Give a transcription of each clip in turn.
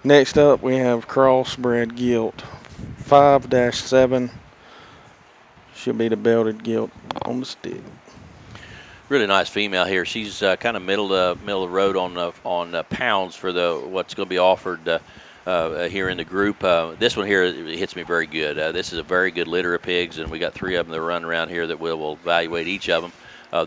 Next up, we have crossbred gilt. 5-7 should be the belted gilt on the stick. Really nice female here. She's kind of middle of the road on pounds for the what's going to be offered here in the group. This one here hits me very good. This is a very good litter of pigs, and we got 3 of them that run around here that we'll evaluate each of them.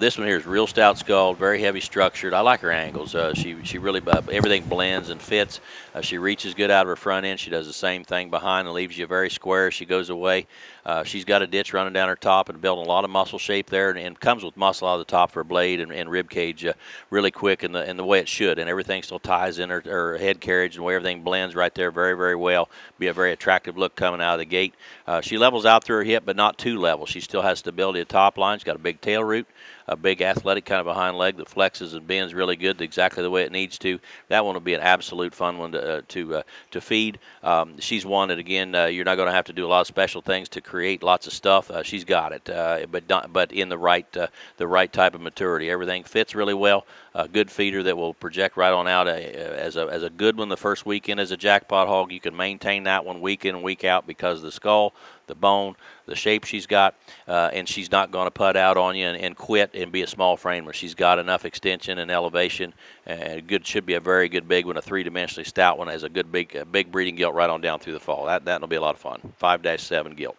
This one here is real stout skulled, very heavy structured. I like her angles. She really everything blends and fits. She reaches good out of her front end. She does the same thing behind and leaves you very square as she goes away. She's got a ditch running down her top and building a lot of muscle shape there, and comes with muscle out of the top of her blade and rib cage really quick in the way it should, and everything still ties in her head carriage and the way everything blends right there very, very well. Be a very attractive look coming out of the gate. She levels out through her hip, but not too level. She still has stability at top line. She's got a big tail root, a big athletic kind of behind leg that flexes and bends really good, exactly the way it needs to. That one will be an absolute fun one to feed. She's one that, again, you're not going to have to do a lot of special things to create lots of stuff. She's got it, but in the right type of maturity. Everything fits really well. A good feeder that will project right on out as a good one the first weekend as a jackpot hog. You can maintain that one week in and week out because of the skull, the bone, the shape she's got, and she's not going to put out on you and quit and be a small framer. She's got enough extension and elevation, and should be a very good big one, a 3-dimensionally stout one, has a good big breeding gilt right on down through the fall. That'll be a lot of fun. 5-7 gilt.